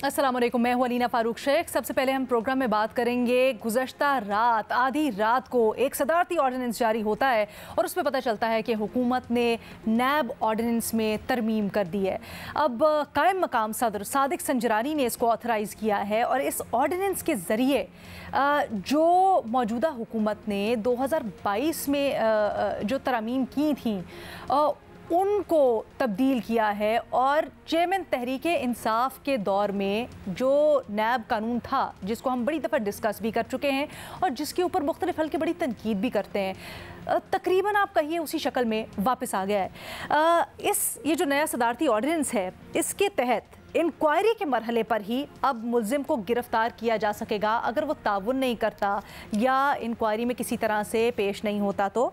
अस्सलाम वालेकुम, मैं हूं अलीना फारूक शेख। सबसे पहले हम प्रोग्राम में बात करेंगे गुज़श्ता रात आधी रात को एक सदारती ऑर्डिनेंस जारी होता है और उसमें पता चलता है कि हुकूमत ने नैब ऑर्डिनेंस में तरमीम कर दी है। अब कायम मकाम सदर सादिक संजरानी ने इसको ऑथराइज़ किया है और इस ऑर्डिनेंस के ज़रिए जो मौजूदा हुकूमत ने 2022 में जो तरमीम की थी उनको तब्दील किया है और चेयरमैन तहरीक इंसाफ के दौर में जो नैब कानून था, जिसको हम बड़ी दफ़ा डिस्कस भी कर चुके हैं और जिसके ऊपर मुख्तलिफ हल्के बड़ी तनकीद भी करते हैं, तकरीबन आप कहिए उसी शक्ल में वापस आ गया है। ये जो नया सदारती ऑर्डिनेंस है, इसके तहत इंक्वायरी के मरहले पर ही अब मुल्जिम को गिरफ्तार किया जा सकेगा अगर वो ताउन नहीं करता या इंक्वायरी में किसी तरह से पेश नहीं होता। तो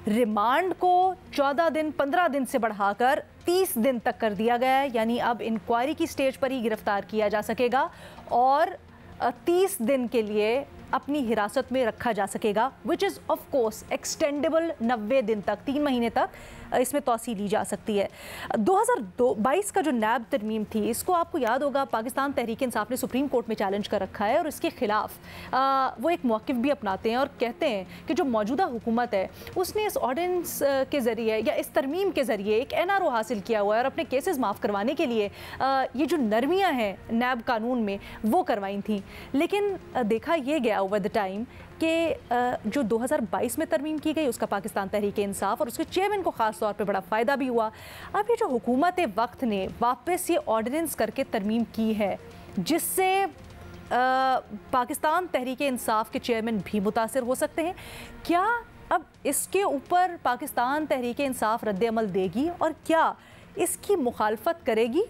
रिमांड को 14 दिन 15 दिन से बढ़ाकर 30 दिन तक कर दिया गया है, यानी अब इंक्वायरी की स्टेज पर ही गिरफ्तार किया जा सकेगा और 30 दिन के लिए अपनी हिरासत में रखा जा सकेगा, which is of course extendable 90 दिन तक, 3 महीने तक इसमें तौसी ली जा सकती है। 2022 का जो नैब तरमीम थी, इसको आपको याद होगा पाकिस्तान तहरीक इंसाफ ने सुप्रीम कोर्ट में चैलेंज कर रखा है और इसके ख़िलाफ़ वो एक मौक़िफ़ भी अपनाते हैं और कहते हैं कि जो मौजूदा हुकूमत है उसने इस ऑर्डिनेंस के ज़रिए या इस तरमीम के ज़रिए एक NRO हासिल किया हुआ है और अपने केसेस माफ़ करवाने के लिए ये जो नरमियाँ हैं नैब कानून में वो करवाई थी। लेकिन देखा ये गया ओवर द टाइम कि जो 2022 में तरमीम की गई उसका पाकिस्तान तहरीक इंसाफ और उसके चेयरमैन को ख़ास तौर पे बड़ा फ़ायदा भी हुआ। अब ये जो हुकूमत वक्त ने वापस ये ऑर्डिनेंस करके तरमीम की है, जिससे पाकिस्तान तहरीक इंसाफ के चेयरमैन भी मुतासिर हो सकते हैं, क्या अब इसके ऊपर पाकिस्तान तहरीक इंसाफ रद्द अमल देगी और क्या इसकी मुखालफत करेगी?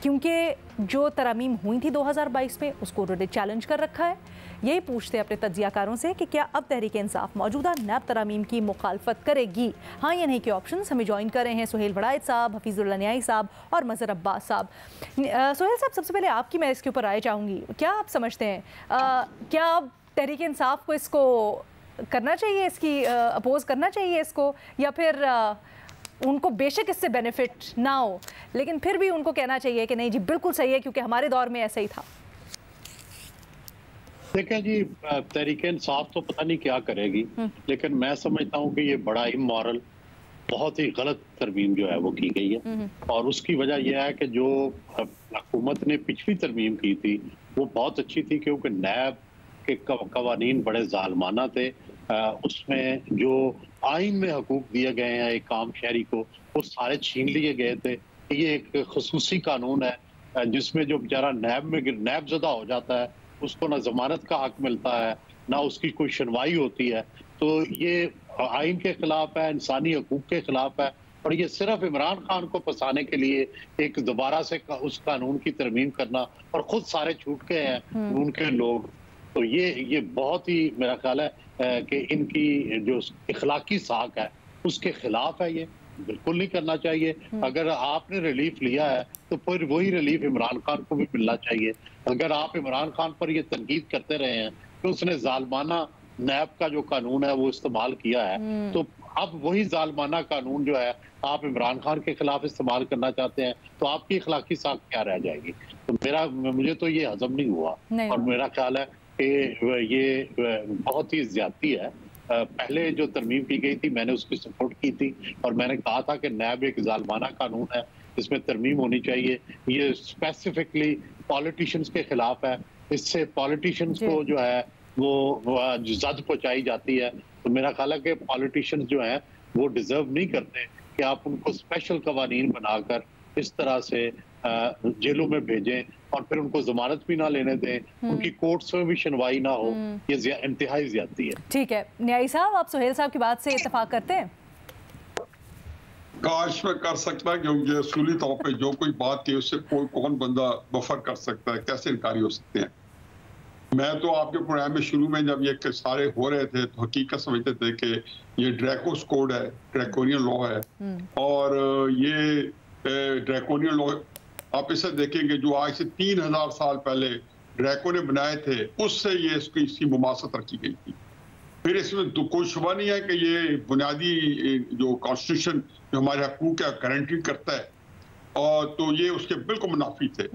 क्योंकि जो तरमीम हुई थी 2022 में उसको उन्होंने चैलेंज कर रखा है। यही पूछते हैं अपने तज्जियाकारों से कि क्या अब तहरीक इंसाफ मौजूदा नैब तरमीम की मुखालफत करेगी, हाँ या नहीं के ऑप्शंस हमें ज्वाइन कर रहे हैं सुहेल वड़ाइद साहब, हफीजुल्लाह न्याई साहब और मज़हर अब्बास साहब। सुहेल साहब, सबसे पहले आपकी मैं इसके ऊपर राय चाहूँगी। क्या आप समझते हैं क्या अब तहरीक इंसाफ को इसको करना चाहिए, इसकी अपोज़ करना चाहिए इसको, या फिर उनको बेशक इससे बेनिफिट ना हो लेकिन फिर भी उनको कहना चाहिए कि नहीं जी बिल्कुल सही है क्योंकि हमारे दौर में ऐसा ही था? देखें जी, तहरीक इंसाफ तो पता नहीं क्या करेगी, लेकिन मैं समझता हूँ कि ये बड़ा ही मॉरल बहुत ही गलत तरमीम जो है वो की गई है और उसकी वजह यह है कि जो हुकूमत ने पिछली तरमीम की थी वो बहुत अच्छी थी क्योंकि नैब के कवानीन बड़े जालमाना थे। उसमें जो आइन में हकूक दिए गए हैं एक आम शहरी को, वो सारे छीन लिए गए थे। ये एक खसूसी कानून है जिसमें जो बेचारा नैब ज़दा हो जाता है उसको ना जमानत का हक मिलता है ना उसकी कोई सुनवाई होती है। तो ये आइन के खिलाफ है, इंसानी हकूक के खिलाफ है और ये सिर्फ इमरान खान को फंसाने के लिए एक दोबारा से उस कानून की तरमीम करना और खुद सारे छूट गए हैं उनके लोग। तो ये बहुत ही मेरा ख्याल है कि इनकी जो इखलाकी साख है उसके खिलाफ है। ये बिल्कुल नहीं करना चाहिए। अगर आपने रिलीफ लिया है तो फिर वही रिलीफ इमरान खान को भी मिलना चाहिए। अगर आप इमरान खान पर ये तनकीद करते रहे हैं कि उसने जालमाना नैब का जो कानून है वो इस्तेमाल किया है, तो अब वही जालमाना कानून जो है आप इमरान खान के खिलाफ इस्तेमाल करना चाहते हैं तो आपकी इखलाकी साख क्या रह जाएगी? तो मुझे तो ये हजम नहीं हुआ और मेरा ख्याल है कि ये बहुत ही ज्यादती है। पहले जो तरमीम की गई थी मैंने उसकी सपोर्ट की थी और मैंने कहा था कि नैब एक जालमाना कानून है, इसमें तरमीम होनी चाहिए। ये स्पेसिफिकली पॉलिटिशियंस के खिलाफ है, इससे पॉलिटिशियंस को जो है वो जद पहुंचाई जाती है। तो मेरा ख्याल है कि पॉलिटिशियंस जो हैं वो डिजर्व नहीं करते कि आप उनको स्पेशल कवानीन बनाकर इस तरह से जेलों में भेजें और फिर उनको जमानत भी ना लेने दें, उनकी कोर्ट्स में भी सुनवाई ना हो। ये इंतहाई ज्यादती है। ठीक है, न्याई साहब, आप सुहेल साहब की बात से इत्तेफाक करते हैं? काश में कर सकता है क्योंकि असूली तौर पे जो कोई बात की उससे कौन बंदा बफर कर सकता है, कैसे इनकारी हो सकते हैं। मैं तो आपके प्रोग्राम में शुरू में जब ये सारे हो रहे थे तो हकीकत समझते थे कि ये ड्रैकोस कोड है, ड्रैकोनियन लॉ है और ये ड्रैकोनियन लॉ आप इसे देखेंगे जो आज से 3000 साल पहले ड्रैको ने बनाए थे उससे ये इसकी मुमासत रखी गई थी। फिर इसमें तो कोई शुबा नहीं है कि ये बुनियादी जो कॉन्स्टिट्यूशन जो हमारे हकूक है गारंटी करता है और तो ये उसके बिल्कुल मुनाफी थे।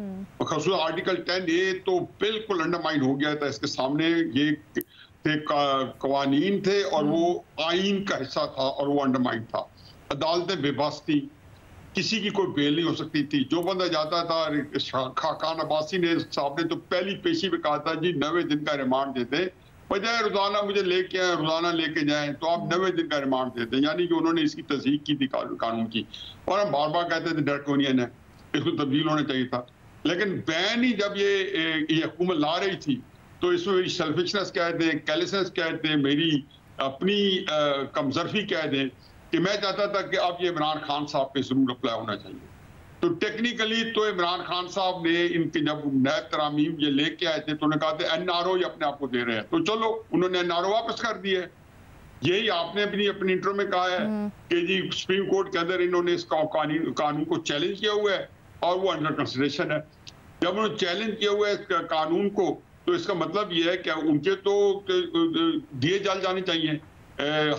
खसूस आर्टिकल 10A तो बिल्कुल अंडरमाइन हो गया था इसके सामने। ये थे कवानीन थे और वो आइन का हिस्सा था और वो अंडरमाइन था। अदालतें बेबस थी, किसी की कोई बेल नहीं हो सकती थी। जो बंदा जाता था, खान अब्बासी ने साहब ने तो पहली पेशी में कहा था जी 90 दिन का रिमांड देते, बजाय रोजाना मुझे लेके आए रोजाना लेके जाएं, तो आप 90 दिन का रिमांड देते हैं। यानी कि उन्होंने इसकी तस्दीक की थी कानून की। और हम बार बार कहते थे ड्रैकोनियन है, इसको तब्दील होना चाहिए था। लेकिन बैन ही जब ये हुकूमत ला रही थी तो इसमें मेरी सेल्फिशनेस कह दें, कैलेसनेस कह दें, मेरी अपनी कमजरफी कह दें कि मैं चाहता था कि अब ये इमरान खान साहब पे जरूर अप्लाई होना चाहिए। तो टेक्निकली तो इमरान खान साहब ने इनके जब नए तरामीम ये लेके आए थे तो उन्होंने कहा था NRO ये अपने आप को दे रहे हैं, तो चलो उन्होंने NRO वापस कर दिया। यही आपने अपनी इंट्रो में कहा है कि जी सुप्रीम कोर्ट के अंदर इन्होंने इस कानून को चैलेंज किया हुआ है और वो अंडर कंसिडरेशन है। जब उन्होंने चैलेंज किया हुआ है इस कानून को तो इसका मतलब ये है कि उनके तो दिए जल जाने चाहिए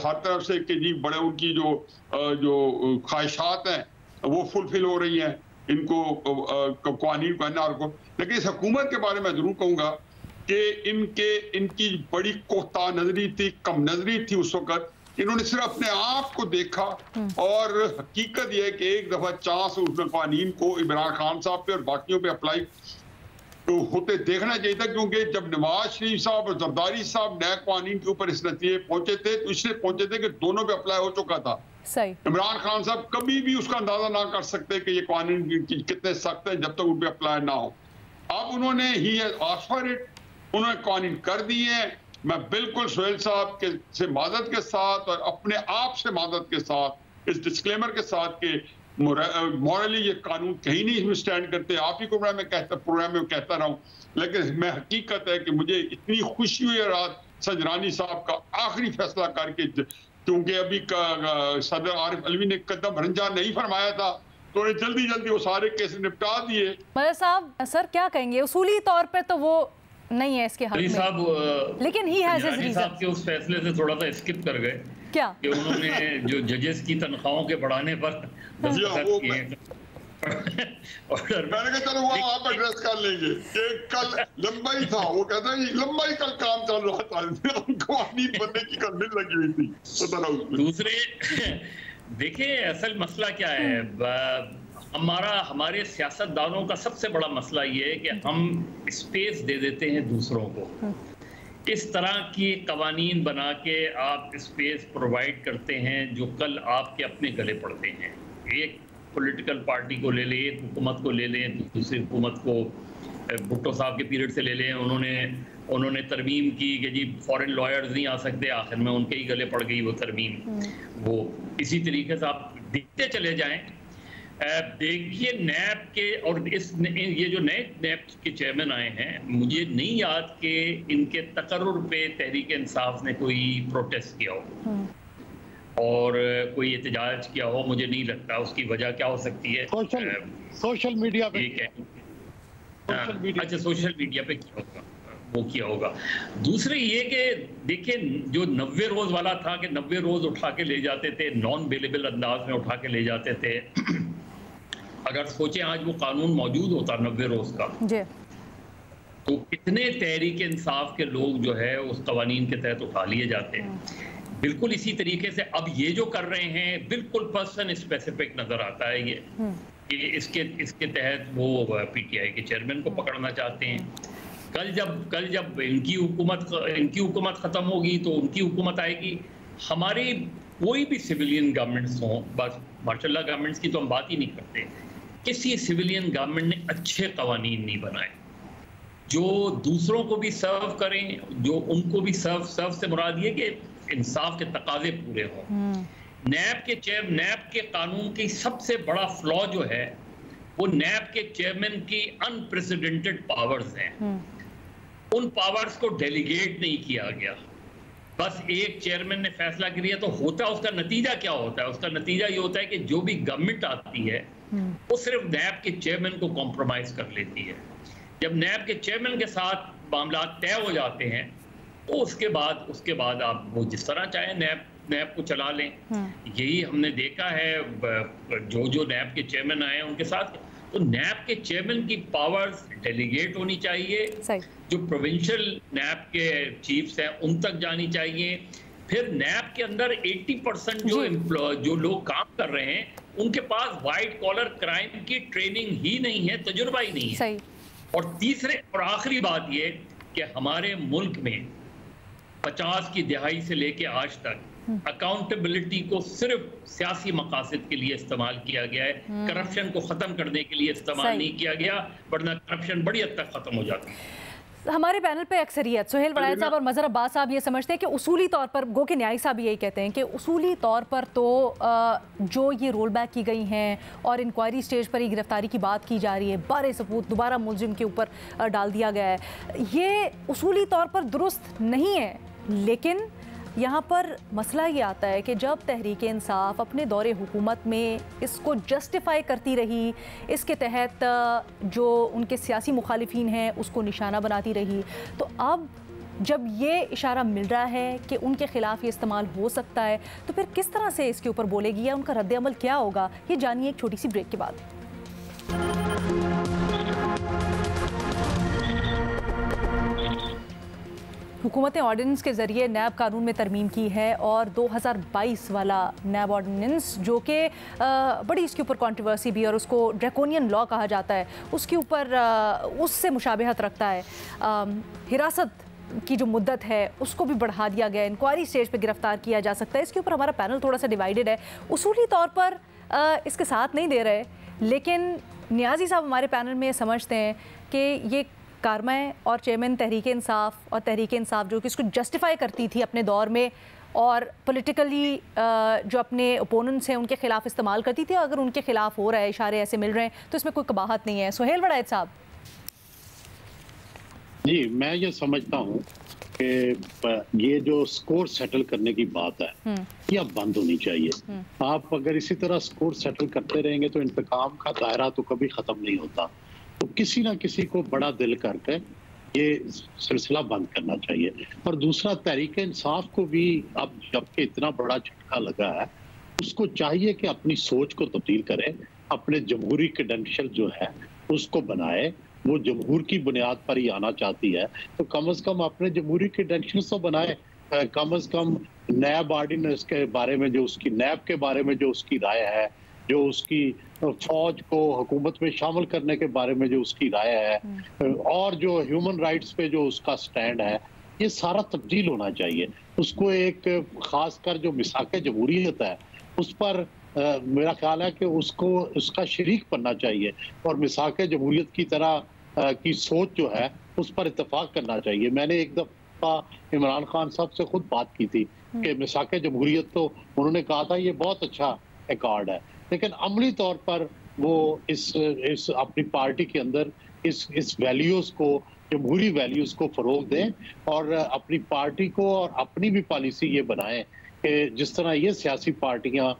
हर तरफ से कि जी बड़े उनकी जो ख्वाहिशात हैं वो फुलफिल हो रही हैं, इनको कानून को NRO को। लेकिन इस हुकूमत के बारे में जरूर कहूंगा कि इनकी बड़ी कोता नजरी थी, कम नजरी थी उस वक्त। इन्होंने सिर्फ अपने आप को देखा और हकीकत यह है कि एक दफा चांस उस कानून को इमरान खान साहब पे और बाकियों पे अप्लाई तो होते देखना चाहिए था, क्योंकि जब नवाज शरीफ साहब और जरदारी साहब नए कानून के ऊपर इस नतीजे पहुंचे थे तो इसलिए पहुंचे थे कि दोनों पे अप्लाई हो चुका था। सही। इमरान खान साहब कभी भी उसका अंदाजा ना कर सकते कि ये कानून कितने सख्त है जब तक उन पे अप्लाई ना हो। अब उन्होंने ही उन्होंने कानून कर दिए हैं। मैं बिल्कुल सोहेल साहब से मादद के साथ और अपने आप से मादद के साथ इस डिस्क्लेमर के साथ के मॉरली ये कानून कहीं नहीं स्टैंड करते। आप ही को प्रोग्राम में कहता रहा हूं, लेकिन मैं हकीकत है कि मुझे इतनी खुशी हुई रात संजरानी साहब का आखिरी फैसला करके, क्योंकि अभी सदर आरिफ अलवी ने कदम रंजा नहीं फरमाया था तो उन्हें जल्दी जल्दी वो सारे केस निपटा दिए। मदद साहब सर क्या कहेंगे, उसूली तौर पे तो वो नहीं है इसके हक में साहब, लेकिन ही हैज हिज रीजन। साहब के उस फैसले से थोड़ा सा स्किप कर गए क्या कि उन्होंने जो जजेस की तनख्वाहों के बढ़ाने पर दस्तखत किए और मैंने कहा चलो वो आप एड्रेस कर लेंगे कि कल लंबा ही था, वो कहता है लंबा ही कल काम चल रहा था, कानून बनने की कल मिल लगी हुई थी। दूसरे देखिए असल मसला क्या है, हमारे सियासतदानों का सबसे बड़ा मसला ये है कि हम स्पेस दे देते हैं दूसरों को। इस तरह की कवानीन बना के आप स्पेस प्रोवाइड करते हैं जो कल आपके अपने गले पड़ते हैं। एक पॉलिटिकल पार्टी को ले लें, एक हुकूमत को ले लें, दूसरी हुकूमत को भुट्टो साहब के पीरियड से ले लें, उन्होंने तरमीम की कि जी फॉरेन लॉयर्स नहीं आ सकते, आखिर में उनके ही गले पड़ गई वो तरमीम। वो इसी तरीके से आप देखते चले जाएं। देखिए नैब के और ये जो नए नैब के चेयरमैन आए हैं, मुझे नहीं याद कि इनके तकर्रुर पे तहरीक इंसाफ ने कोई प्रोटेस्ट किया हो और कोई एहतजाज किया हो, मुझे नहीं लगता। उसकी वजह क्या हो सकती है? सोशल मीडिया पे अच्छा सोशल मीडिया पे किया होगा, वो किया होगा। दूसरे ये कि देखिए जो 90 रोज वाला था कि 90 रोज उठा के ले जाते थे, नॉन बेलेबल अंदाज में उठा के ले जाते थे। अगर सोचें आज वो कानून मौजूद होता 90 रोज का तो कितने तहरीक इंसाफ के लोग जो है उस कवानीन के तहत उठा लिए जाते हैं। बिल्कुल इसी तरीके से अब ये जो कर रहे हैं बिल्कुल पर्सन स्पेसिफिक नजर आता है ये कि इसके तहत वो PTI के चेयरमैन को पकड़ना चाहते हैं। कल जब इनकी हुकूमत खत्म होगी तो उनकी हुकूमत आएगी। हमारी कोई भी सिविलियन गवर्नमेंट्स हों, बस माशाल्लाह गवर्नमेंट्स की तो हम बात ही नहीं करते, किसी सिविलियन गवर्नमेंट ने अच्छे कवानीन नहीं बनाए जो दूसरों को भी सर्व करें, जो उनको भी सर्व से मुराद ये कि इंसाफ के तकाजे पूरे हों। नैब के कानून की सबसे बड़ा फ्लॉ जो है वो नैब के चेयरमैन की अनप्रेसिडेंटेड पावर्स हैं। उन पावर्स को डेलीगेट नहीं किया गया। बस एक चेयरमैन ने फैसला किया तो होता उसका नतीजा क्या होता है? उसका नतीजा ये होता है कि जो भी गवर्नमेंट आती है वो सिर्फ नैब के चेयरमैन को कॉम्प्रोमाइज कर लेती है। जब नैब के चेयरमैन के साथ मामला तय हो जाते हैं तो उसके बाद आप वो जिस तरह चाहे नैब को चला लें। यही हमने देखा है जो नैब के चेयरमैन आए हैं उनके साथ। तो नैब के चेयरमैन की पावर्स डेलीगेट होनी चाहिए, जो प्रोविंशियल नैब के चीफ्स हैं उन तक जानी चाहिए। फिर नैब के अंदर 80% जो लोग काम कर रहे हैं उनके पास वाइट कॉलर क्राइम की ट्रेनिंग ही नहीं है, तजुर्बा ही नहीं है। और तीसरे और आखिरी बात ये कि हमारे मुल्क में 50 की दहाई से लेके आज तक अकाउंटेबिलिटी को सिर्फ सियासी मकासद के लिए इस्तेमाल किया गया है, करप्शन को खत्म करने के लिए इस्तेमाल नहीं किया गया, वरना करप्शन बड़ी हद तक खत्म हो जाती है। हमारे पैनल पे अक्सरियत सुहेल वड़ायत साहब और मजहर अब्बास साहब ये समझते हैं कि उसूली तौर पर, गो के न्यायी साहब यही कहते हैं कि उसूली तौर पर तो जो ये रोल बैक की गई हैं और इंक्वायरी स्टेज पर ही गिरफ्तारी की बात की जा रही है, बारे सबूत दोबारा मुलजिम के ऊपर डाल दिया गया है, ये उसूली तौर पर दुरुस्त नहीं है। लेकिन यहाँ पर मसला ये आता है कि जब तहरीक इंसाफ अपने दौरे हुकूमत में इसको जस्टिफाई करती रही, इसके तहत जो उनके सियासी मुखालिफिन हैं उसको निशाना बनाती रही, तो अब जब ये इशारा मिल रहा है कि उनके ख़िलाफ़ ये इस्तेमाल हो सकता है, तो फिर किस तरह से इसके ऊपर बोलेगी या उनका रद्द-ए-अमल क्या होगा, ये जानिए एक छोटी सी ब्रेक के बाद। हुकूमत ने ऑर्डिनेंस के ज़रिए नैब कानून में तरमीम की है और 2022 वाला नैब ऑर्डिनेंस, जो कि बड़ी इसके ऊपर कंट्रोवर्सी भी और उसको ड्रैकोनियन लॉ कहा जाता है, उसके ऊपर उससे मुशाबहत रखता है। हिरासत की जो मुद्दत है उसको भी बढ़ा दिया गया, इंक्वायरी स्टेज पे गिरफ्तार किया जा सकता है। इसके ऊपर हमारा पैनल थोड़ा सा डिवाइडेड है, उसूली तौर पर इसके साथ नहीं दे रहे, लेकिन नियाजी साहब हमारे पैनल में समझते हैं कि ये कारमाए और चेयरमैन तहरीक इंसाफ और तहरीक इंसाफ जो कि इसको जस्टिफाई करती थी अपने दौर में और पॉलिटिकली जो अपने ओपोनेंट्स हैं उनके खिलाफ इस्तेमाल करती थी, अगर उनके खिलाफ हो रहा है, इशारे ऐसे मिल रहे हैं, तो इसमें कोई कबाहत नहीं है। सुहेल वड़ायत साहब। जी, मैं ये समझता हूँ कि ये जो स्कोर सेटल करने की बात है ये अब बंद होनी चाहिए। आप अगर इसी तरह स्कोर सेटल करते रहेंगे तो इंतकाम का दायरा तो कभी खत्म नहीं होता। तो किसी ना किसी को बड़ा दिल करके ये सिलसिला बंद करना चाहिए। और दूसरा, तहरीक इंसाफ को भी अब जबकि इतना बड़ा झटका लगा है, उसको चाहिए कि अपनी सोच को तब्दील करे, अपने जमहूरी क्रेडेंशियल जो है उसको बनाए। वो जमहूर की बुनियाद पर ही आना चाहती है तो कम से कम अपने जमहूरी क्रेडेंशियल तो बनाए। कम से कम नैब ऑर्डिनेंस के बारे में जो उसकी, नैब के बारे में जो उसकी राय है, जो उसकी फौज को हुकूमत में शामिल करने के बारे में जो उसकी राय है, और जो ह्यूमन राइट्स पे जो उसका स्टैंड है, ये सारा तब्दील होना चाहिए। उसको एक खासकर जो मिसाके जमहूरियत है उस पर मेरा ख्याल है कि उसको उसका शरीक बनना चाहिए और मिसाके जमहूरियत की तरह की सोच जो है उस पर इत्तेफाक करना चाहिए। मैंने एक दफा इमरान खान साहब से खुद बात की थी कि मिसाके जमहूरियत, तो उन्होंने कहा था ये बहुत अच्छा अकॉर्ड है, लेकिन अमली तौर पर वो इस अपनी पार्टी के अंदर इस वैल्यूज को, जमहूरी वैल्यूज को फरोग दें और अपनी पार्टी को और अपनी भी पॉलिसी ये बनाएं कि जिस तरह ये सियासी पार्टियां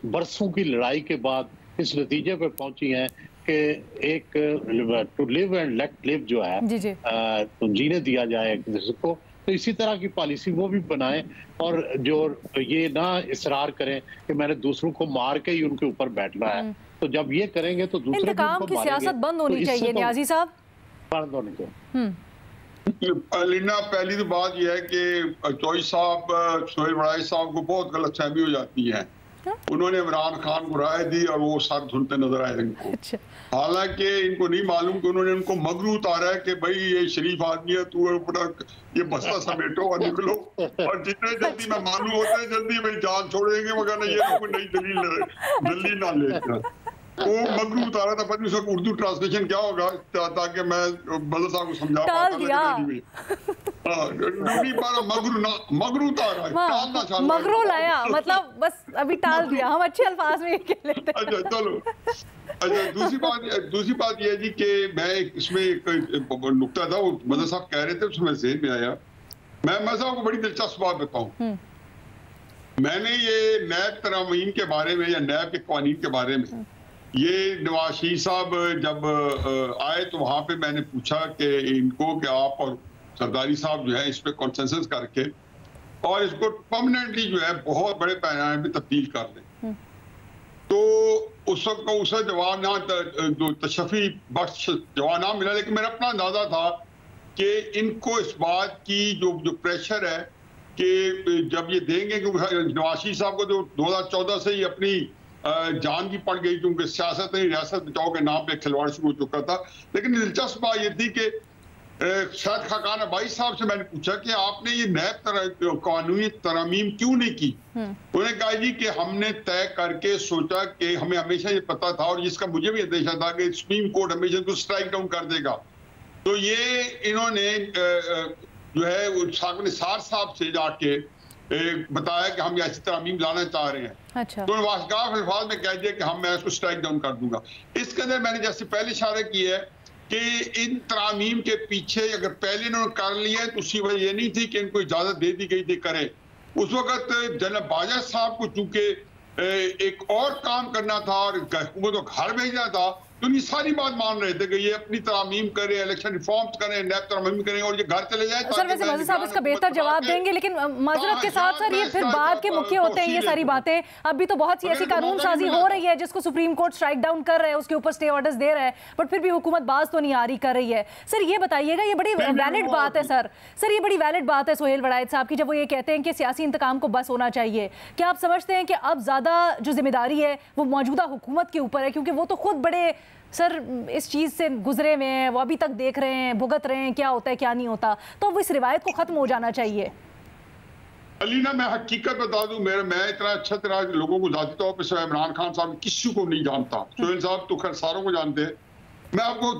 बरसों की लड़ाई के बाद इस नतीजे पे पहुंची हैं कि एक to live and let live जो है, तो जीने दिया जाए एक दूसरे को, तो इसी तरह की पॉलिसी वो भी बनाएं और जो ये ना इसरार करें कि मैंने दूसरों को मार के ही उनके ऊपर बैठना है। तो जब ये करेंगे तो दूसरे इंतकाम की सियासत बंद होनी चाहिए। नियाजी साहब, बंद होनी चाहिए। लीना, पहली तो बात यह है कि चौधरी साहब, सुहेल वड़ायत साहब को बहुत गलतफहमी हो जाती है। उन्होंने इमरान खान को राय दी और वो सर धुनते नजर आए इनको। हालांकि इनको नहीं मालूम कि उन्होंने उनको मगरू उतारा है कि भाई ये शरीफ आदमी है, तू ये मसला समेटो और निकलो, और जितने जल्दी मैं मालूम होते हैं जल्दी भाई जान छोड़ेंगे, मगर ये लोग नई दलील ना लेकर वो मगरू उतारा था। पता नहीं उर्दू ट्रांसलेशन क्या होगा, ताकि मैं बदल साहब को समझा मगरू उतारा, मगरू लाया, मतलब बस अभी टाल दिया, हम अच्छे अल्फाज में कह लेते हैं। अच्छा चलो। अच्छा, दूसरी बात यह जी कि मैं इसमें एक नुक्ता था, वो मदर साहब कह रहे थे, उसमें ज़हन में आया। मैं साहब को बड़ी दिलचस्प बात बताऊं। मैंने ये नैब तरामीम के बारे में या नैब के कानून के बारे में, ये नवाज शरीफ साहब जब आए तो वहां पे मैंने पूछा कि इनको कि आप और सरदारी साहब जो है इस पे कंसेंसस करके और इसको परमानेंटली जो है बहुत बड़े पैमाने में तब्दील कर दें। तो उस वक्त को उसका जवाब ना तशफ़ी बख्श जवाब ना मिला, लेकिन मेरा अपना अंदाजा था कि इनको इस बात की जो प्रेशर है कि जब ये देंगे, क्योंकि नवाज शरीफ साहब को जो 2014 से ही अपनी जान की पड़ गई, क्योंकि सियासत नहीं रियासत बचाओ के नाम पे खिलवाड़ शुरू हो चुका था। लेकिन दिलचस्प बात ये थी कि शायद खाकान अब्बासी साहब से मैंने पूछा कि आपने ये नए कानूनी तरमीम क्यों नहीं की। उन्होंने कहा जी कि हमने तय करके सोचा कि हमें हमेशा ये पता था और इसका मुझे भी अंदेशा था कि सुप्रीम कोर्ट हमेशा को स्ट्राइक डाउन कर देगा। तो ये इन्होंने जो है निसार साहब से जाके बताया कि हम ऐसी तरमीम लाना चाह रहे हैं। अच्छा। तो वाशगाफ अल्फाज में कह दिया कि हम मैं इसको स्ट्राइक डाउन कर दूंगा। इसके अंदर मैंने जैसे पहले इशारा किया है कि इन तरामीम के पीछे अगर पहले इन्होंने कर लिया है तो उसकी वजह ये नहीं थी कि इनको इजाजत दे दी गई थी करें। उस वक्त जनरल बाजवा साहब को चूंकि एक और काम करना था और हुकूमत को घर भेजना था, तो ये सारी बात मान रहे थे कि ये अपनी तरामीम करें, इलेक्शन रिफॉर्म्स करें, नैब तरमीम करें और ये घर चले जाए। सर वैसे मजीद साहब इसका बेहतर जवाब देंगे, लेकिन माजरत के साथ सर ये फिर बाद के मुख्य होते हैं ये सारी बातें। अभी तो बहुत सी ऐसी कानून साजी हो रही है जिसको सुप्रीम कोर्ट स्ट्राइक डाउन कर रहा है, उसके ऊपर स्टे ऑर्डर्स दे रहा है, बट फिर भी हुकूमत बाज तो नहीं आ रही कर रही है। सर ये बताइएगा, ये बड़ी वैलिड बात है सर ये बड़ी वैलिड बात है सोहेल वड़ाइद साहब की, जब वो ये कहते हैं कि सियासी इंतकाम को बस होना चाहिए। क्या आप समझते हैं कि अब ज्यादा जो जिम्मेदारी है वो मौजूदा हुकूमत के ऊपर है, क्योंकि वो तो खुद बड़े सर इस चीज़ से गुजरे हुए हैं, वो अभी तक देख रहे हैं, भुगत रहे हैं क्या होता है क्या नहीं होता, तो अब इस रिवायत को ख़त्म हो जाना चाहिए। अलीना मैं हकीकत बता दूं, मैं इतना अच्छा तरह लोगों को जाती तौर पर सिवाय इमरान खान साहब किसी को नहीं जानता। सोहेल साहब तो खैर सारों को जानते हैं। मैं आपको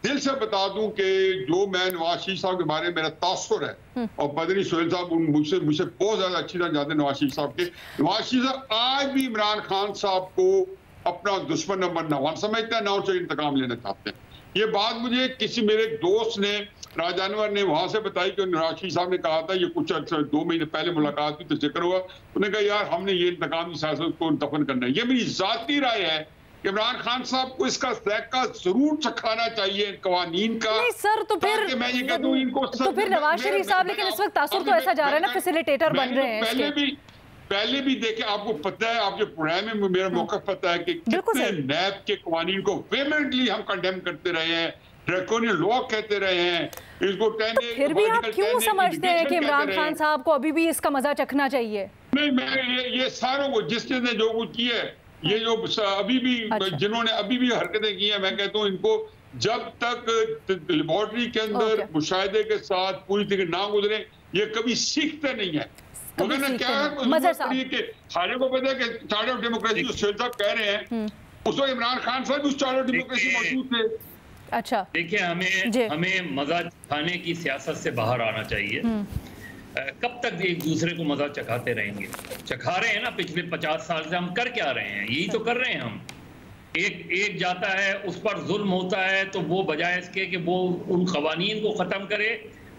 दिल से बता दूं कि जो मैं नवाज शरीफ साहब के बारे में मेरा तासुर है, और बदनी सोहेल साहब मुझसे बहुत ज्यादा अच्छी तरह जानते हैं नवाज शरीफ साहब के। नवाज शरीफ साहब आज भी इमरान खान साहब को अपना दुश्मन नंबर 1 समझते हैं, ना उनसे इंतकाम लेना चाहते हैं। ये बात मुझे किसी मेरे दोस्त ने राजानवर ने वहां से बताई कि नवाज शरीफ साहब ने कहा था, ये कुछ 2 महीने पहले मुलाकात हुई तो जिक्र हुआ, उन्होंने कहा यार हमने ये इंतकाम की सियासत को दफन करना है। ये मेरी जाती राय है कि इमरान खान साहब को इसका जायका जरूर चखाना चाहिए कवानीन का। नहीं सर, तो फिर मैं ये कहता हूं इनको तो फिर नवाज शरीफ साहब, लेकिन इस वक्त तासुर तो ऐसा जा रहा है ना, फैसिलिटेटर बन रहे हैं। पहले भी देखे, आपको पता है, आपके प्रोग्राम में मेरा मौका पता है कि कितने नैब के कानून को वेहेमेंटली हम कंडेम करते रहे हैं, ड्रैकोनियन लॉ कहते रहे हैं इसको। फिर भी आप क्यों समझते हैं कि इमरान खान साहब को अभी भी इसका मजा चखना चाहिए? नहीं, मैं ये सारों को जिसने जो कुछ किया है, ये जो अभी भी जिन्होंने अभी भी हरकतें की हैं, मैं कहता हूँ इनको जब तक लेबोरेटरी के अंदर मुशाहिदे के साथ पूरी तरह ना गुजरे, ये कभी सीखते नहीं है। क्या है कि खाने को पता है कि चार्टर ऑफ डेमोक्रेसी जो सोहेल साहब कह रहे हैं, उस वक्त इमरान खान साहब उस चार्टर ऑफ डेमोक्रेसी मौजूद थे। अच्छा, देखिए हमें मजा खाने की सियासत से बाहर आना चाहिए। कब तक एक दूसरे को मजा चखाते रहेंगे? चखा रहे हैं ना, पिछले 50 साल से हम कर क्या रहे हैं? यही तो कर रहे हैं हम। एक जाता है, उस पर जुल्म होता है, तो वो बजाय इसके कि वो उन कवानीन को ख़त्म करे,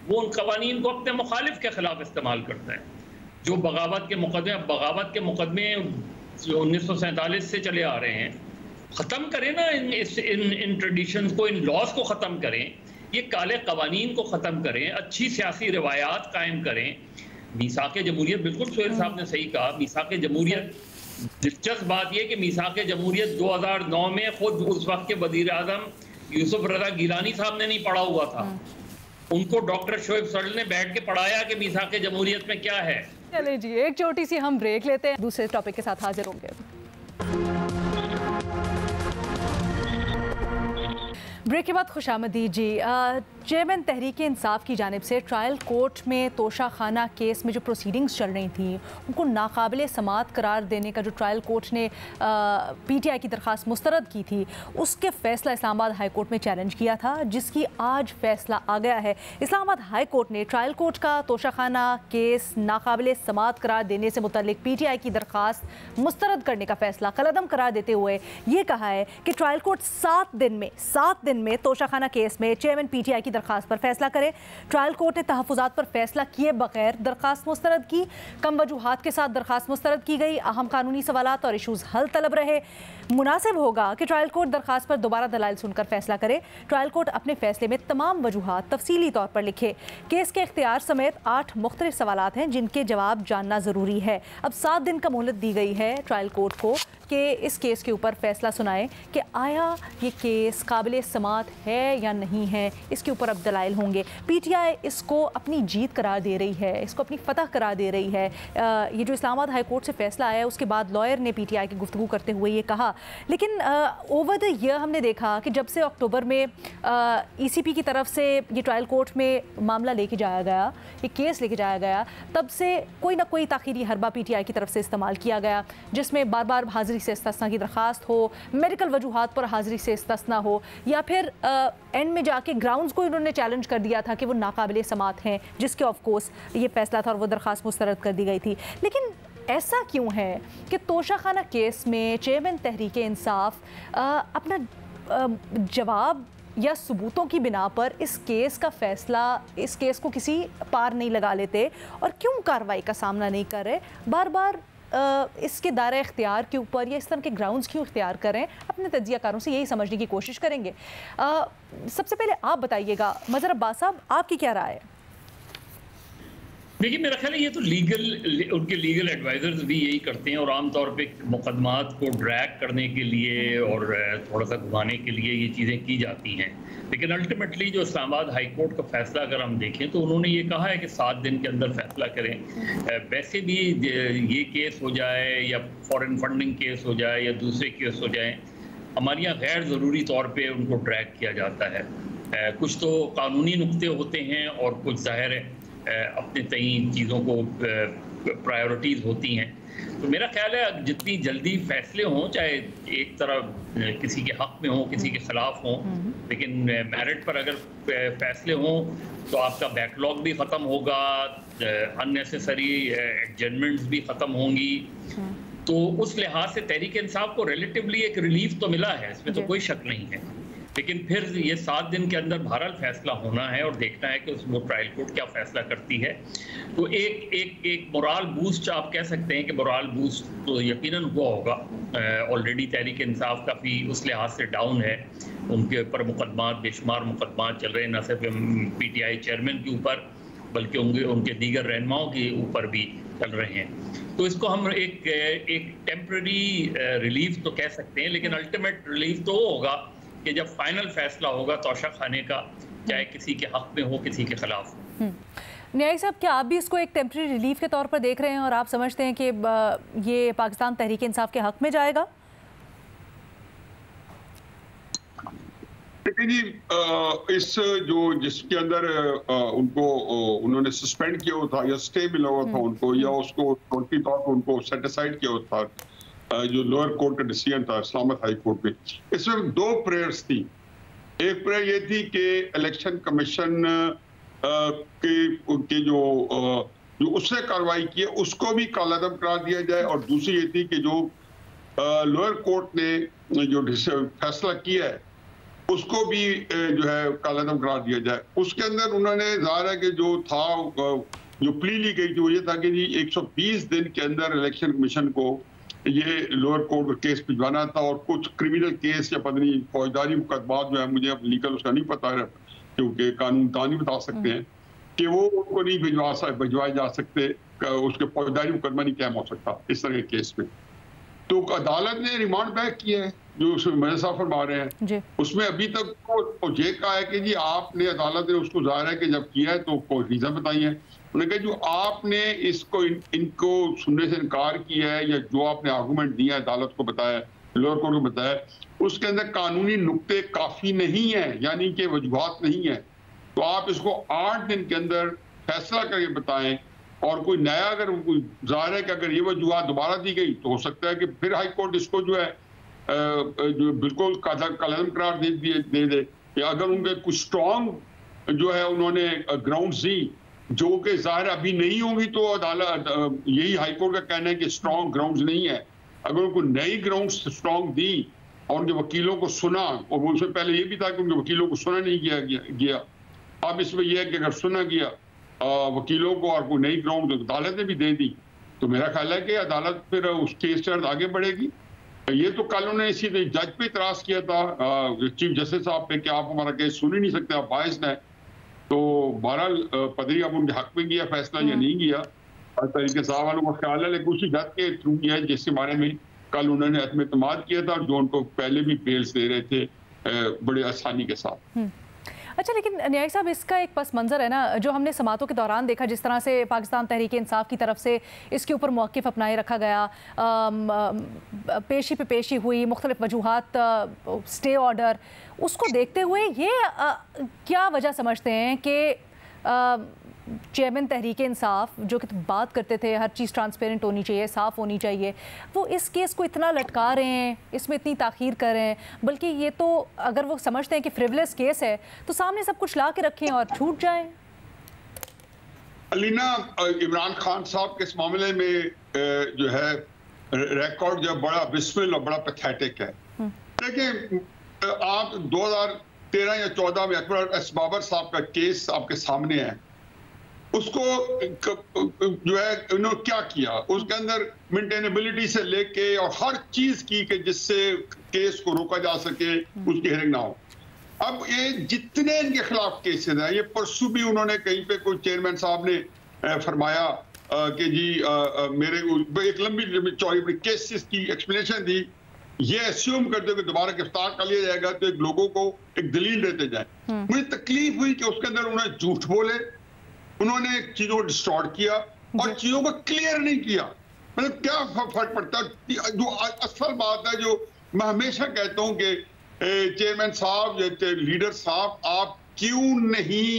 वो उन कवानीन को अपने मुखालिफ के खिलाफ इस्तेमाल करता है। जो बगावत के मुकदमे 1947 से चले आ रहे हैं, ख़त्म करें ना इन ट्रेडिशंस को, इन लॉज को ख़त्म करें, ये काले कवानीन को ख़त्म करें, अच्छी सियासी रवायात कायम करें। मीसाक़े जमहूरियत, बिल्कुल सोहेल साहब ने सही कहा, मीसाक़े जमहूरियत, दिलचस्प बात यह कि मीसाक़े जमहूरियत 2009 में खुद उस वक्त के वज़ीर आज़म यूसुफ रज़ा गिलानी साहब ने नहीं पढ़ा हुआ था, उनको डॉक्टर शोएब सडल ने बैठ के पढ़ाया कि मीसाक़े जमहूरियत में क्या है। चलिए जी, एक छोटी सी हम ब्रेक लेते हैं, दूसरे टॉपिक के साथ हाजिर होंगे। ब्रेक के बाद खुशामदीद जी। चेयरमैन तहरीक इंसाफ की जानिब से ट्रायल कोर्ट में तोशा खाना केस में जो प्रोसीडिंग्स चल रही थी उनको नाकाबिले समात करार देने का जो ट्रायल कोर्ट ने PTI की दरख्वास्त मुस्तरद की थी, उसके फैसला इस्लामाबाद हाई कोर्ट में चैलेंज किया था, जिसकी आज फैसला आ गया है। इस्लामाबाद हाई कोर्ट ने ट्रायल कोर्ट का तोशा खाना केस नाकाबिले समात करार देने से मुतल्लिक PTI की दरख्वास्त मुस्तरद करने का फैसला कलअदम करार देते हुए ये कहा है कि ट्रायल कोर्ट 7 दिन में तोशा खाना केस में चेयरमैन PTI की दरखास्त पर फैसला करे। ट्रायल कोर्ट ने तहफ़्फ़ुज़ात पर फैसला किए बगैर दरखास्त मुस्तरद की। कम वजूहात के साथ दरखास्त मुस्तरद की गई। अहम कानूनी सवालात और इशूज़ हल तलब रहे। मुनासिब होगा कि ट्रायल कोर्ट दरखास्त पर दोबारा दलाइल सुनकर फैसला करे। ट्रायल कोर्ट अपने फैसले में तमाम वजूहात तफसीली तौर पर लिखे। केस के इख्तियार समेत 8 मुख्तलिफ सवालात हैं जिनके जवाब जानना ज़रूरी है। अब 7 दिन का मोहलत दी गई है ट्रायल कोर्ट को कि इस केस के ऊपर फैसला सुनाए कि आया ये केस काबिल समात है या नहीं है। इसके ऊपर अब दलाइल होंगे। पीटीआई इसको अपनी जीत करार दे रही है, इसको अपनी फतह करार दे रही है। ये जो इस्लामाबाद हाई कोर्ट से फैसला आया उसके बाद लॉयर ने पीटीआई की गुफ्तगू करते हुए ये कहा। लेकिन ओवर द ईयर हमने देखा कि जब से अक्टूबर में ईसीपी की तरफ से ये ट्रायल कोर्ट में मामला लेके जाया गया, ये केस लेके जाया गया, तब से कोई ना कोई ताख़ीरी हरबा पीटीआई की तरफ से इस्तेमाल किया गया, जिसमें बार बार हाज़िरी से इस्तिस्ना की दरख्वास्त हो, मेडिकल वजूहात पर हाज़िरी से इस्तिस्ना हो, या फिर एंड में जाके ग्राउंड्स को इन्होंने चैलेंज कर दिया था कि वो नाकाबिले समात हैं, जिसके ऑफ कोर्स ये फैसला था और वो दरख्वास्त मुस्तरद कर दी गई थी। लेकिन ऐसा क्यों है कि तोशाखाना केस में चेयरमैन तहरीक इंसाफ अपना जवाब या सबूतों की बिना पर इस केस का फैसला, इस केस को किसी पार नहीं लगा लेते और क्यों कार्रवाई का सामना नहीं कर रहे? बार बार इसके दायरे इख्तियार के ऊपर या इस तरह के ग्राउंड्स क्यों इख्तियार करें? अपने तज्ज़ियाकारों से यही समझने की कोशिश करेंगे। सबसे पहले आप बताइएगा मज़हर अब्बास साहब, आपकी क्या राय है? देखिए, मेरा ख्याल है ये तो उनके लीगल एडवाइजर्स भी यही करते हैं और आमतौर पे मुकदमात को ड्रैग करने के लिए और थोड़ा सा घुमाने के लिए ये चीज़ें की जाती हैं। लेकिन अल्टीमेटली जो इस्लामाबाद हाई कोर्ट का फैसला अगर हम देखें तो उन्होंने ये कहा है कि 7 दिन के अंदर फैसला करें। वैसे भी ये केस हो जाए या फॉरेन फंडिंग केस हो जाए या दूसरे केस हो जाए, हमारे यहाँ गैर ज़रूरी तौर पर उनको ड्रैग किया जाता है। कुछ तो कानूनी नुक्ते होते हैं और कुछ ज़ाहिर है अपने तई चीज़ों को प्रायोरिटीज़ होती हैं। तो मेरा ख्याल है जितनी जल्दी फैसले हों, चाहे एक तरफ किसी के हक़ में हो, किसी के ख़िलाफ़ हों, लेकिन मेरिट पर अगर फैसले हों तो आपका बैकलॉग भी ख़त्म होगा, अननेसेसरी एडजमेंट्स भी ख़त्म होंगी। तो उस लिहाज से तहरीक इंसाफ को रिलेटिवली एक रिलीफ तो मिला है, इसमें तो कोई शक नहीं है। लेकिन फिर ये 7 दिन के अंदर बहरहाल फैसला होना है और देखना है कि उसमें ट्रायल कोर्ट क्या फैसला करती है। तो एक मोराल बूस्ट आप कह सकते हैं कि मोराल बूस्ट तो यकीनन हुआ होगा। ऑलरेडी तहरीक इंसाफ काफ़ी उस लिहाज से डाउन है, उनके ऊपर मुकदमात, बेशुमार मुकदमात चल रहे हैं, न सिर्फ पीटीआई चेयरमैन के ऊपर बल्कि उनके दीगर रहनुमाओं के ऊपर भी चल रहे हैं। तो इसको हम एक टेम्पररी रिलीफ तो कह सकते हैं, लेकिन अल्टीमेट रिलीफ तो होगा कि जब फाइनल फैसला होगा तोशा खाने का, चाहे किसी के हक में हो किसी के खिलाफ हो। न्यायी साहब, क्या आप भी इसको एक टेम्पररी रिलीफ के तौर पर देख रहे हैं और आप समझते हैं कि ये पाकिस्तान तहरीक इंसाफ के हक में जाएगा? जी, इस जिसके अंदर उनको उन्होंने सस्पेंड किया हुआ था या स्टे मिला हुआ था उनको, या उसको कोर्टी तौर पर उनको सेटिसाइड किया हुआ था, जो लोअर कोर्ट का डिसीजन था इस्लामाबाद हाई कोर्ट में, इसमें 2 प्रेयर्स थी। एक प्रेयर ये थी कि इलेक्शन कमीशन के जो उसने कार्रवाई की है उसको भी कालादम करार दिया जाए, और दूसरी ये थी कि जो लोअर कोर्ट ने जो फैसला किया है उसको भी जो है कालादम करार दिया जाए। उसके अंदर उन्होंने ज़ाहिर है कि जो था, जो प्ली ली गई थी वो ये था कि जी 120 दिन के अंदर इलेक्शन कमीशन को ये लोअर कोर्ट का केस भिजवाना था, और कुछ क्रिमिनल केस या पता नहीं फौजदारी मुकदमात जो है, मुझे अब लीगल उसका नहीं पता है क्योंकि कानून तानी बता सकते हैं कि वो उनको नहीं भिजवाए जा सकते, उसके फौजदारी मुकदमा नहीं कायम हो सकता इस तरह के केस में। तो अदालत ने रिमांड बैक किया है, जो उसमें साहब फरमा रहे हैं, उसमें अभी तक तो ये कहा है कि जी आपने, अदालत ने उसको ज़ाहिर है कि जब किया है तो कोई रीज़न बताई है। उन्होंने कहा जो आपने इसको इनको सुनने से इनकार किया है या जो आपने आर्गूमेंट दिया है, अदालत को बताया, लोअर कोर्ट को बताया, उसके अंदर कानूनी नुक्ते काफ़ी नहीं है, यानी कि वजूहात नहीं है। तो आप इसको 8 दिन के अंदर फैसला करके बताएं, और कोई नया अगर ज़ाहिर है कि अगर ये वजूहात दोबारा दी गई तो हो सकता है कि फिर हाई कोर्ट इसको जो है जो बिल्कुल कलम करार दे दे, या अगर उनके कुछ स्ट्रॉन्ग जो है उन्होंने ग्राउंड्स दी जो कि ज़ाहिर अभी नहीं होंगी, तो अदालत, यही हाई कोर्ट का कहना है कि स्ट्रॉन्ग ग्राउंड्स नहीं है। अगर उनको नई ग्राउंड्स स्ट्रॉन्ग दी और उनके वकीलों को सुना, और उससे पहले ये भी था कि उनके वकीलों को सुना नहीं गया, अब इसमें यह है कि अगर सुना गया वकीलों को और कोई नई ग्राउंड अदालत ने भी दे दी तो मेरा ख्याल है कि अदालत फिर उस केस के आगे बढ़ेगी। ये तो कल उन्होंने इसी जज पे इतराज किया था चीफ जस्टिस साहब पे कि आप हमारा केस सुन ही नहीं सकते, आप बायस्ड हैं। तो बहरहाल पदरी अब उनके हक में किया फैसला या नहीं किया तरीके साहब वालों का ख्याल है, लेकिन उसी जज के थ्रू किया जिसके बारे में कल उन्होंने अदम एतमाद किया था, जो उनको पहले भी बेल्स दे रहे थे बड़े आसानी के साथ। अच्छा, लेकिन न्यायिक साहब, इसका एक पस मंज़र है ना जो हमने समातों के दौरान देखा, जिस तरह से पाकिस्तान तहरीक इंसाफ की तरफ से इसके ऊपर मौक़िफ़ अपनाए रखा गया, पेशी पे पेशी हुई, मुख्तलिफ वजूहात, स्टे ऑर्डर, उसको देखते हुए ये क्या वजह समझते हैं कि चेयरमैन तहरीक इंसाफ जो कि बात करते थे हर चीज़ ट्रांसपेरेंट होनी चाहिए, साफ़ होनी चाहिए, वो इस केस को इतना लटका रहे हैं, इसमें इतनी ताख़ीर कर रहे हैं, बल्कि ये तो अगर वो समझते हैं कि फ्रिवलेस केस है तो सामने सब कुछ ला के रखें और छूट जाएं। अलीना, इमरान खान साहब के इस मामले में जो है रिकॉर्ड जो बड़ा विस्मिल और बड़ा पैथेटिक है। देखिए, आप 2013 या 14 में अकबर असबाबर साहब का केस आपके सामने है, उसको जो है उन्होंने क्या किया, उसके अंदर मेंटेनेबिलिटी से लेके और हर चीज की कि जिससे केस को रोका जा सके, उसकी हियरिंग ना हो। अब ये जितने इनके खिलाफ केसेस हैं, ये परसों भी उन्होंने कहीं पे कोई चेयरमैन साहब ने फरमाया कि जी मेरे एक लंबी चौड़ी केसेस की एक्सप्लेनेशन दी, ये अस्यूम करते हो कि दोबारा गिरफ्तार कर लिया जाएगा तो एक लोगों को एक दलील देते जाए। मुझे तकलीफ हुई कि उसके अंदर उन्होंने झूठ बोले, उन्होंने चीजों को डिस्टॉर्ट किया और चीजों को क्लियर नहीं किया। मतलब क्या फर्क पड़ता है? जो असल बात है, जो मैं हमेशा कहता हूं कि चेयरमैन साहब, लीडर साहब, आप क्यों नहीं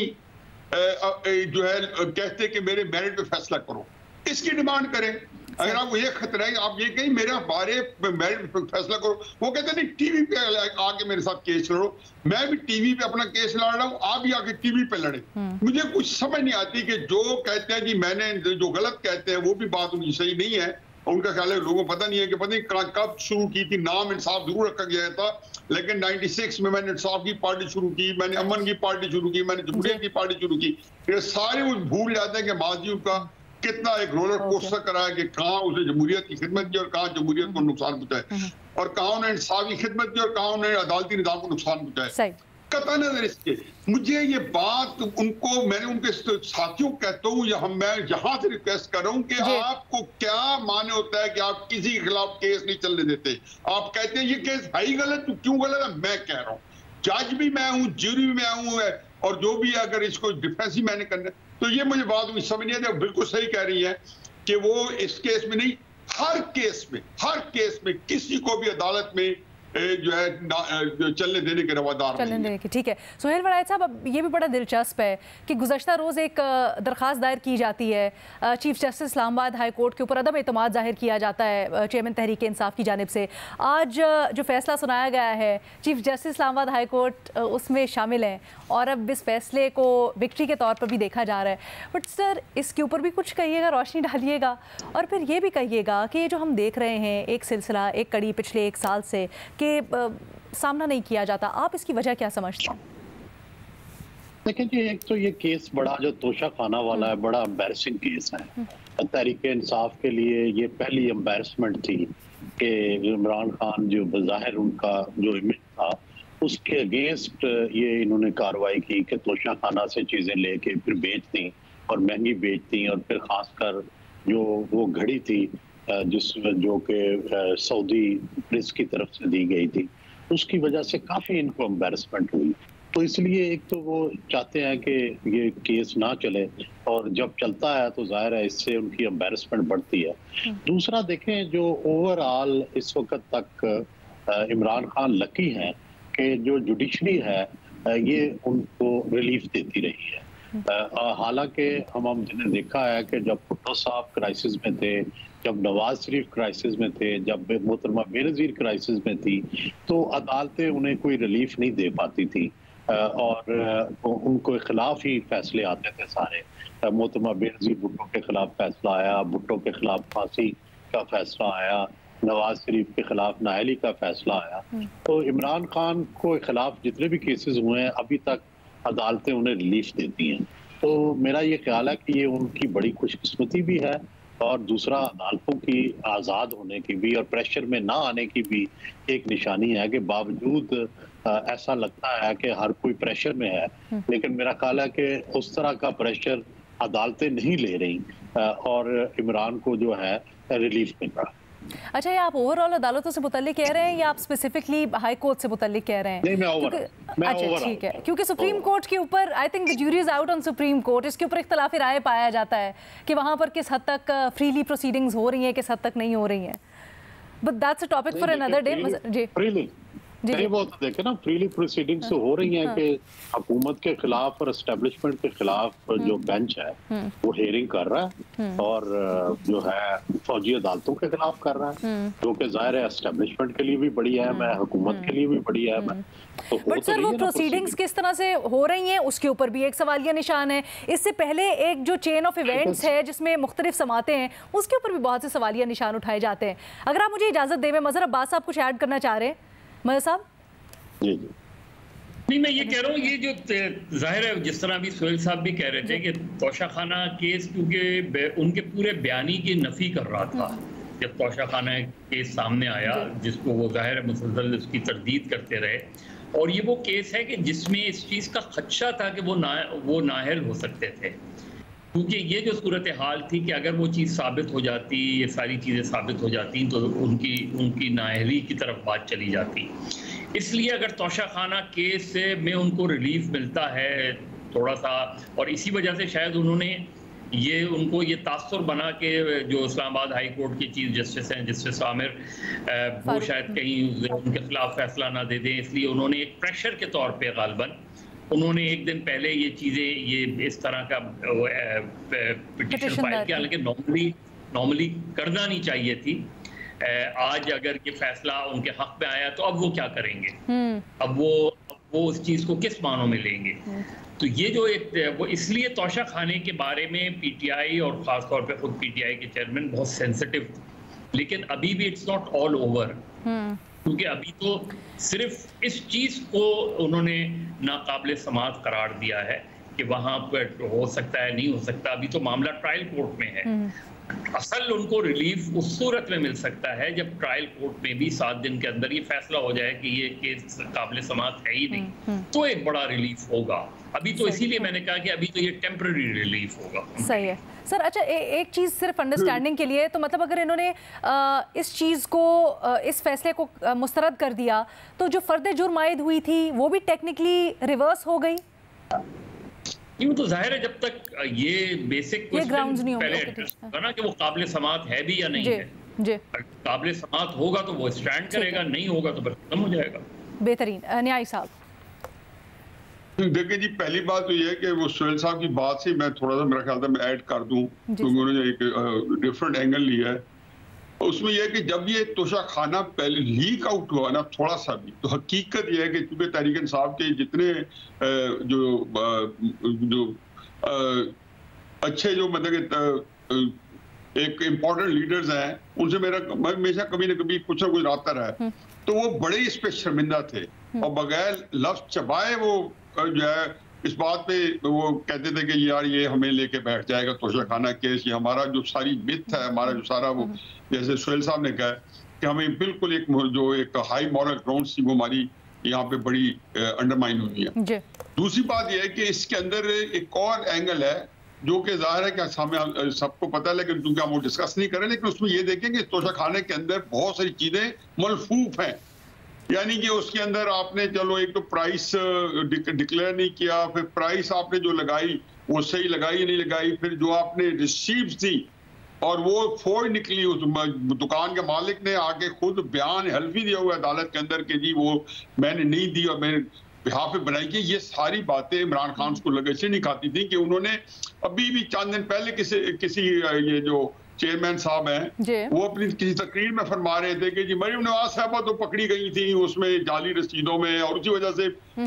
जो है कहते कि मेरे मेरिट पे फैसला करो, इसकी डिमांड करें। अगर आपको ये खतरा है आप ये कहीं मेरे बारे मेरिट पे फैसला करो, वो कहते नहीं टीवी पे आके मेरे साथ केस लड़ो, मैं भी टीवी पे अपना केस लड़ रहा हूँ, आप भी आके टीवी पे लड़े। मुझे कुछ समझ नहीं आती कि जो कहते हैं जी मैंने जो गलत कहते हैं वो भी बात उनकी सही नहीं है, उनका ख्याल है लोगों को पता नहीं है कि पता नहीं कब शुरू की थी। नाम इंसाफ जरूर रखा गया था, लेकिन 96 में मैंने इंसाफ की पार्टी शुरू की, मैंने अमन की पार्टी शुरू की, मैंने जमहूरियत की पार्टी शुरू की। ये सारे वो भूल जाते हैं कि माजी का कितना एक रोलर कोस्टर करा है कि कहाँ उसने जमहूरियत की खिदमत की और कहाँ जमहूरियत को नुकसान पहुंचाए, और कहाँ उन्होंने इंसाफ की खिदमत की और कहाँ उन्होंने अदालती निजाम को नुकसान पहुंचाए। कतई नजर इसके मुझे ये बात उनको, मैंने उनके साथियों कहता हूँ, मैं यहाँ से रिक्वेस्ट कर रहा हूँ कि आपको क्या माने होता है कि आप किसी के खिलाफ केस नहीं चलने देते। आप कहते हैं ये केस है ही गलत, तो क्यों गलत है? मैं कह रहा हूँ जज भी मैं हूँ, ज्यूरी भी मैं हूँ, और जो भी अगर इसको डिफेंस ही मैंने करना, तो ये मुझे बात समझ नहीं आती। बिल्कुल सही कह रही है कि वो इस केस में नहीं, हर केस में किसी को भी अदालत में जो है चलने देने के रवादार चलने देने की। ठीक है सुहेल वड़ायत साहब, अब ये भी बड़ा दिलचस्प है कि गुज़श्ता रोज़ एक दरख्वास्त दायर की जाती है chief justice Islamabad high court के ऊपर अदम एतमाद जाहिर किया जाता है चेयरमैन तहरीक इंसाफ की जानिब से। आज जो फैसला सुनाया गया है chief justice Islamabad high court उसमें शामिल है और अब इस फैसले को विक्ट्री के तौर पर भी देखा जा रहा है। बट सर इसके ऊपर भी कुछ कहिएगा, रोशनी डालिएगा, और फिर ये भी कहिएगा कि ये जो हम देख रहे हैं एक सिलसिला, एक कड़ी पिछले 1 साल से कि सामना नहीं किया जाता, आप इसकी वजह क्या समझते हैं? देखिए जी, एक तो ये केस बड़ा जो तोशा खाना वाला है, बड़ा एम्बैरसिंग केस है तहरीक इंसाफ के लिए। ये पहली एम्बैरसमेंट थी कि इमरान खान जो बज़ाहिर उनका जो इमेज था उसके अगेंस्ट ये इन्होंने कार्रवाई की कि तोशा खाना से चीज़ें लेके फिर बेच दी और महंगी बेच दी, और फिर खासकर जो वो घड़ी थी जो कि सऊदी प्रेस की तरफ से दी गई थी, उसकी वजह से काफ़ी इनको एम्बैरसमेंट हुई। तो इसलिए एक तो वो चाहते हैं कि ये केस ना चले, और जब चलता है तो जाहिर है इससे उनकी एम्बैरसमेंट बढ़ती है। दूसरा देखें, जो ओवरऑल इस वक्त तक इमरान खान लकी हैं कि जो जुडिशरी है ये उनको रिलीफ देती रही है। हालांकि हमने देखा है कि जब भुट्टो साहब क्राइसिस में थे, जब नवाज शरीफ क्राइसिस में थे, जब मोहतरमा बेनज़ीर क्राइसिस में थी, तो अदालतें उन्हें कोई रिलीफ नहीं दे पाती थी और उनको खिलाफ ही फैसले आते थे सारे। मोहतरमा बेनज़ीर भुट्टो के खिलाफ फैसला आया, भुट्टो के खिलाफ फांसी का फैसला आया, नवाज शरीफ के खिलाफ नाअहली का फैसला आया। तो इमरान खान को खिलाफ जितने भी केसेस हुए हैं अभी तक अदालतें उन्हें रिलीफ देती हैं। तो मेरा ये ख्याल है कि ये उनकी बड़ी खुशकिस्मती भी है, और दूसरा अदालतों की आज़ाद होने की भी और प्रेशर में ना आने की भी एक निशानी है कि बावजूद ऐसा लगता है कि हर कोई प्रेशर में है, लेकिन मेरा ख्याल है कि उस तरह का प्रेशर अदालतें नहीं ले रही और इमरान को जो है रिलीफ मिल रहा है। अच्छा, ये आप ओवरऑल अदालतों से मुतल्लिक कह रहे हैं या आप स्पेसिफिकली हाई कोर्ट से मुतल्लिक कह रहे हैं? नहीं, मैं अच्छा, ठीक है, क्योंकि सुप्रीम कोर्ट के ऊपर I think the jury is out on supreme court, इसके ऊपर इख्तलाफी राय पाया जाता है कि वहाँ पर किस हद तक फ्रीली प्रोसीडिंग्स हो रही हैं, किस हद तक नहीं हो रही हैं, but that's a topic for another day. जी वो तो देखे ना, फ्रीली प्रोसीडिंग्स तो हो रही हैं कि हुकूमत के खिलाफ और एस्टेब्लिशमेंट के खिलाफ जो बेंच है वो हेयरिंग कर रहा है और जो है फौजी अदालतों के खिलाफ कर रहा है, जो कि जाहिर है एस्टेब्लिशमेंट के लिए भी बड़ी अहम है, हुकूमत के लिए भी बड़ी अहम है। तो बट सर, वो प्रोसीडिंग्स किस तरह से हो रही हैं उसके ऊपर भी एक सवालिया निशान है। इससे पहले एक जो चेन ऑफ इवेंट्स है जिसमें मुख्तलिफ समातें हैं, उसके ऊपर भी बहुत से सवालिया निशान उठाए जाते हैं। अगर आप मुझे इजाज़त दें, मैं मज़हर अब्बास साहब कुछ ऐड करना चाह रहे हैं। मज़हर साहब जी नहीं, मैं ये कह रहा हूँ, ये जो जाहिर है जिस तरह अभी सोहेल साहब भी कह रहे थे कि तोशाखाना केस क्योंकि उनके पूरे बयानी की नफी कर रहा था जब तोशाखाना केस सामने आया, जिसको वो जाहिर है मुसलसल उसकी तरदीद करते रहे, और ये वो केस है कि जिसमें इस चीज़ का खदशा था कि वो नाअहल हो सकते थे, क्योंकि ये जो सूरत हाल थी कि अगर वो चीज़ साबित हो जाती, ये सारी चीज़ें साबित हो जाती तो उनकी नाअहली की तरफ बात चली जाती। इसलिए अगर तोशाखाना केस में उनको रिलीफ मिलता है थोड़ा सा, और इसी वजह से शायद उन्होंने उनको ये तासुर बना के जो इस्लामाबाद हाई कोर्ट के चीफ जस्टिस हैं जस्टिस आमिर, वो शायद कहीं उनके खिलाफ फैसला ना दे दें, इसलिए उन्होंने एक प्रेशर के तौर पे गालबन उन्होंने एक दिन पहले ये चीज़ें ये इस तरह का पिटीशन फाइल किया, लेकिन नॉर्मली करना नहीं चाहिए थी। आज अगर ये फैसला उनके हक में आया तो अब वो क्या करेंगे, अब वो उस चीज़ को किस मानों में लेंगे। तो ये जो वो इसलिए तोशा खाने के बारे में पीटीआई और ख़ास तौर पे खुद पीटीआई के चेयरमैन बहुत सेंसिटिव, लेकिन अभी भी इट्स नॉट ऑल ओवर, क्योंकि अभी तो सिर्फ इस चीज़ को उन्होंने नाकाबिल समाअत करार दिया है कि वहाँ पर हो सकता है, नहीं हो सकता, अभी तो मामला ट्रायल कोर्ट में है। असल उनको रिलीफ उस सूरत में मिल सकता है जब ट्रायल कोर्ट में भी 7 दिन के अंदर ये फैसला हो जाए कि ये केस काबिल समाअत है ही नहीं, तो एक बड़ा रिलीफ होगा। अभी तो इसीलिए मैंने कहा कि अभी तो ये टेम्पररी रिलीफ होगा। सही है सर। अच्छा, एक चीज़ सिर्फ अंडरस्टैंडिंग के लिए, तो मतलब अगर इन्होंने इस चीज़ को, इस फैसले को मुस्तरद कर दिया तो जो फर्द जुर्म आयद हुई थी वो भी टेक्निकली रिवर्स हो गई? यूँ तो जाहिर है जब तक ये बेसिक क्वेश्चन पहले एड्रेस होगा ना कि वो काबिल समाअत है भी या नहीं है। जी, काबिल समाअत होगा तो वो स्टैंड करेगा, नहीं होगा तो फिर खत्म हो जाएगा। बेहतरीन। न्याय साहब देखिए जी, पहली बात तो ये है कि वो सोहेल साहब की बात से मैं थोड़ा सा, मेरा ख्याल था मैं ऐड कर दूं, क्योंकि उन्होंने एक डिफरेंट एंगल लिया है। उसमें यह है कि जब ये तोशा खाना पहले लीक आउट हुआ ना थोड़ा सा भी, तो हकीकत यह है कि चूंकि तहरीक इंसाफ के जितने जो अच्छे जो मतलब एक इम्पोर्टेंट लीडर्स हैं, उनसे मेरा हमेशा कभी ना कभी कुछ ना कुछ रहा है, तो वो बड़े इस पे शर्मिंदा थे और बगैर लफ्ज चबाए वो जो है इस बात पे वो कहते थे कि यार ये हमें लेके बैठ जाएगा तोशा खाना केस, ये हमारा जो सारी मिथ है, हमारा जो सारा वो, जैसे सोहेल साहब ने कहा कि हमें बिल्कुल एक हाई मॉरल ग्राउंड थी वो हमारी यहाँ पे बड़ी अंडरमाइन हुई है। दूसरी बात यह है कि इसके अंदर एक और एंगल है जो कि जाहिर है कि हमें सबको पता है, लेकिन क्योंकि हम वो डिस्कस नहीं करें, लेकिन उसमें ये देखेंगे तोशा खाने के अंदर बहुत सारी चीजें मलफूफ हैं। यानी कि उसके अंदर आपने चलो एक तो प्राइस डिक्लेयर नहीं किया, फिर प्राइस आपने जो लगाई वो सही लगाई नहीं लगाई, फिर जो आपने रिसीव्स थी और वो फौज निकली, उस दुकान के मालिक ने आके खुद बयान हल्फी दिया हुआ अदालत के अंदर कि जी वो मैंने नहीं दी और मैंने बिहार पे बनाई की। ये सारी बातें इमरान खान को लगे से नहीं खाती थी कि उन्होंने अभी भी चंद दिन पहले किसी ये जो चेयरमैन साहब हैं वो अपनी किसी तकरीर में फरमा रहे थे कि जी मरियम नवाज साहबा तो पकड़ी गई थी उसमें जाली रसीदों में, और उसी वजह से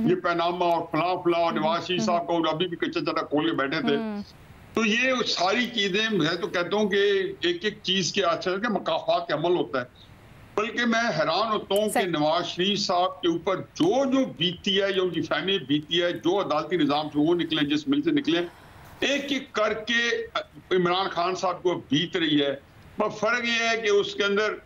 ये पैनामा और फला और नवाज शरीफ साहब को अभी भी कच्चा चना खोल के बैठे थे। तो ये सारी चीजें मैं तो कहता हूँ कि एक एक चीज के अच्छा के मकाफात के अमल होता है। बल्कि मैं हैरान होता हूँ कि नवाज शरीफ साहब के ऊपर जो जो बीती है, जो उनकी फैमिली बीती है, जो अदालती निजाम से वो निकले, जिस मिल से निकले, एक एक करके इमरान खान साहब को बीत रही है। पर फर्क ये है कि उसके अंदर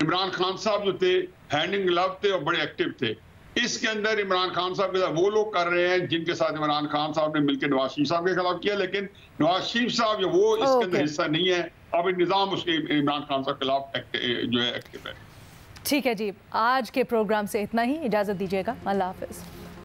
इमरान खान साहब जो थे हैंडिंग ग्लव थे और बड़े एक्टिव थे। इसके अंदर इमरान खान साहब के साथ वो लोग कर रहे हैं जिनके साथ इमरान खान साहब ने मिलकर नवाज शरीफ साहब के खिलाफ किया, लेकिन नवाज शरीफ साहब जो वो इसके अंदर हिस्सा नहीं है। अब निजाम उसके इमरान खान साहब के खिलाफ जो है एक्टिव है। ठीक है जी, आज के प्रोग्राम से इतना ही, इजाजत दीजिएगा, अल्लाह हाफिज।